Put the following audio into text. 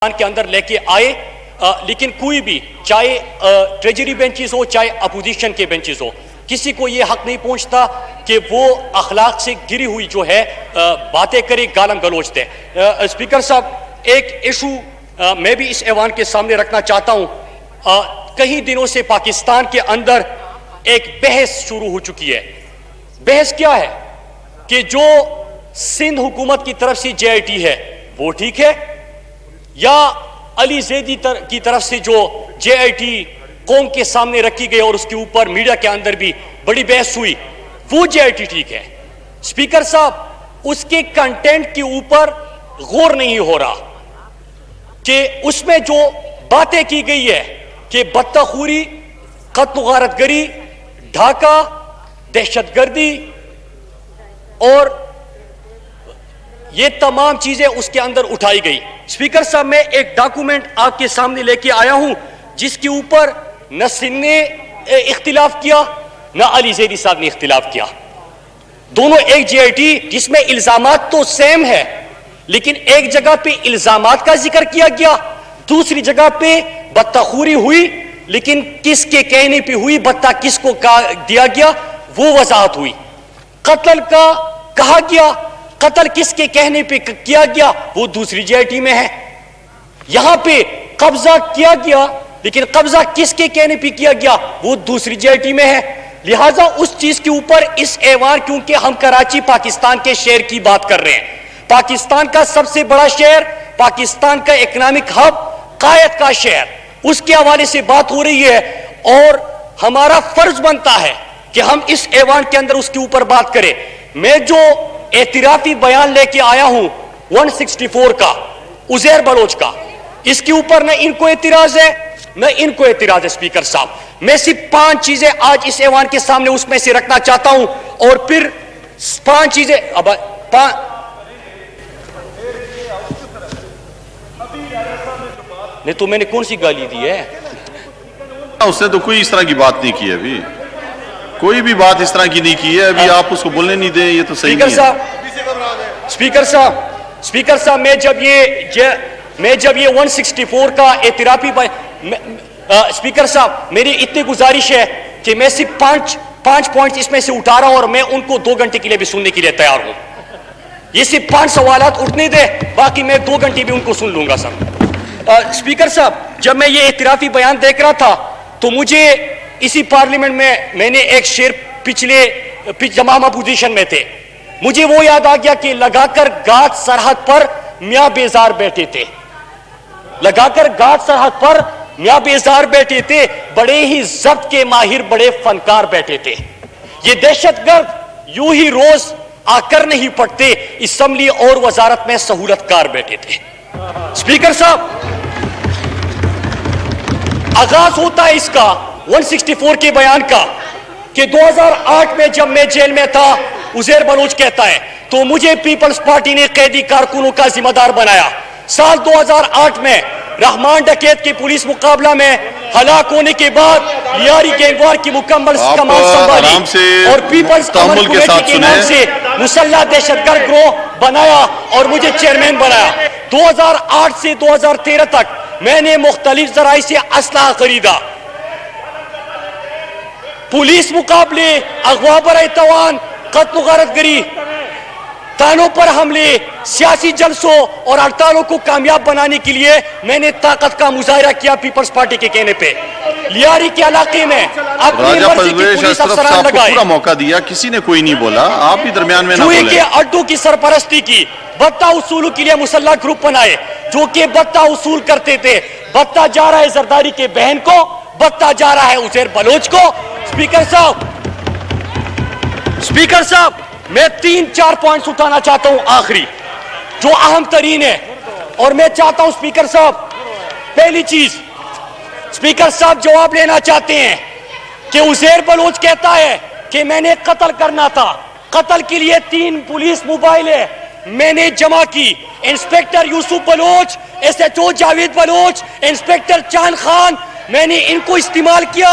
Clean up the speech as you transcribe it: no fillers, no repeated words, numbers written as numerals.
کے اندر لے کے آئے، لیکن کوئی بھی چاہے ٹریجری بینچز ہو چاہے اپوزیشن کے بینچز ہو، کسی کو یہ حق نہیں پہنچتا کہ وہ اخلاق سے گری ہوئی جو ہے باتیں کرے، گالم گلوچ دے۔ اسپیکر صاحب، ایک ایشو میں بھی اس ایوان کے سامنے رکھنا چاہتا ہوں۔ کئی دنوں سے پاکستان کے اندر ایک بحث شروع ہو چکی ہے۔ بحث کیا ہے کہ جو سندھ حکومت کی طرف سے جے آئی ٹی ہے وہ ٹھیک ہے، یا علی زیدی کی طرف سے جو جے آئی ٹی قوم کے سامنے رکھی گئی اور اس کے اوپر میڈیا کے اندر بھی بڑی بحث ہوئی، وہ جے آئی ٹی ٹھیک ہے۔ اسپیکر صاحب، اس کے کنٹینٹ کے اوپر غور نہیں ہو رہا کہ اس میں جو باتیں کی گئی ہے کہ بدتخوری، قتل و غارت گری، ڈھاکہ، دہشت گردی اور یہ تمام چیزیں اس کے اندر اٹھائی گئی۔ اسپیکر صاحب، میں ایک ڈاکومنٹ آپ کے سامنے لے کے آیا ہوں جس کے اوپر نہ سندھ نے اختلاف کیا نہ علی زیدی صاحب نے اختلاف کیا۔ دونوں ایک جے آئی ٹی جس میں الزامات تو سیم ہے، لیکن ایک جگہ پہ الزامات کا ذکر کیا گیا، دوسری جگہ پہ بدتخوری ہوئی، لیکن کس کے کہنے پہ ہوئی، بدتہ کس کو دیا گیا وہ وضاحت ہوئی۔ قتل کا کہا گیا، قتل کس کے کہنے پہ کیا گیا وہ دوسری جے آئی ٹی میں ہے۔ یہاں پہ قبضہ کیا گیا، لیکن قبضہ کس کے کہنے پہ کیا گیا وہ دوسری جے آئی ٹی میں ہے۔ لہٰذا اس چیز کے اوپر اس ایوان، کیونکہ ہم کراچی پاکستان کے شہر کی بات کر رہے ہیں، پاکستان کا سب سے بڑا شہر، پاکستان کا اکنامک ہب، قائد کا شہر، اس کے حوالے سے بات ہو رہی ہے، اور ہمارا فرض بنتا ہے کہ ہم اس ایوان کے اندر اس کے اوپر بات کریں۔ میں جو اعترافی بیان لے کے آیا ہوں 164 کا، عزیر بلوچ کا، اس کے اوپر نہ ان کو اعتراض ہے نہ ان کو اعتراض ہے۔ اسپیکر صاحب، میں صرف 5 چیزیں آج اس ایوان کے سامنے اس میں سے رکھنا چاہتا ہوں، اور پھر 5 چیزیں نہیں تو میں نے کون سی گالی دی ہے؟ اس نے تو کوئی اس طرح کی بات نہیں کی ہے، ابھی کوئی بھی بات اس طرح کی نہیں کی ہے، ابھی آپ اس کو بولنے نہیں دیں، یہ تو صحیح نہیں ہے۔ اسپیکر صاحب، میں جب یہ 164 کا اعترافی اسپیکر صاحب، میری اتنی گزارش ہے کہ میں صرف 5 پوائنٹ اس میں سے اٹھا رہا ہوں، اور میں ان کو 2 گھنٹے کے لیے بھی سننے کے لیے تیار ہوں۔ یہ صرف 5 سوالات اٹھنے دے، باقی میں 2 گھنٹے بھی ان کو سن لوں گا سر۔ اسپیکر صاحب، جب میں یہ اعترافی بیان دیکھ رہا تھا تو مجھے اسی پارلیمنٹ میں نے ایک شعر جب ہم اپوزیشن میں تھے، مجھے وہ یاد آ گیا کہ لگا کر گاٹ سرحد پر میاں بیزار بیٹھے تھے، لگا کر گاٹ سرحد پر میاں بیزار بیٹھے تھے، بڑے ہی ضبط کے ماہر بڑے فنکار بیٹھے تھے، یہ دہشت گرد یوں ہی روز آ کر نہیں پڑتے، اسمبلی اور وزارت میں سہولت کار بیٹھے تھے۔ اسپیکر صاحب، آغاز ہوتا ہے اس کا 164 کے بیان کا کہ 2008 میں جب میں جیل میں تھا، عزیر بلوچ کہتا ہے، تو مجھے پیپلز پارٹی نے قیدی کارکنوں کا ذمہ دار بنایا۔ سال 2008 میں رحمان ڈکیت کے پولیس مقابلہ میں ہلاک ہونے کے بعد لیاری گینگوار کی مکمل کمان سنبھالی اور پیپلز امن کمیٹی کے نام سے مسلح دہشت گرد گروہ بنایا اور مجھے چیئرمین بنایا۔ 2008 سے 2013 تک میں نے مختلف ذرائع سے اسلحہ خریدا، پولیس مقابلے، اغوا برائے توان، قتل و غارت گری، تھانوں پر حملے، سیاسی جلسوں اور ہڑتالوں کو کامیاب بنانے کے لیے میں نے طاقت کا مظاہرہ کیا۔ پیپلز پارٹی کے کہنے پہ لیاری کے علاقے میں اپنی مرضی کی پولیس افسران لگائے، پورا موقع دیا، کسی نے کوئی نہیں بولا، آپ بھی درمیان میں نہ جوئی بولیں۔ کے اڈوں کی سرپرستی کی، بتہ اصولوں کے لیے مسلح گروپ بنائے جو کہ بتہ اصول کرتے تھے۔ بتہ جا رہا ہے زرداری کے بہن کو، بتہ جا رہا ہے عزیر بلوچ کو۔ اسپیکر صاحب، میں 3-4 پوائنٹس اٹھانا چاہتا ہوں آخری جو اہم ترین ہے، اور میں چاہتا ہوں اسپیکر صاحب، پہلی چیز، اسپیکر صاحب جواب لینا چاہتے ہیں کہ عزیر بلوچ کہتا ہے کہ میں نے قتل کرنا تھا، قتل کے لیے 3 پولیس موبائل ہے میں نے جمع کی، inspector Yusuf Baloch, S H O Javed Baloch, inspector Chand Khan, میں نے ان کو استعمال کیا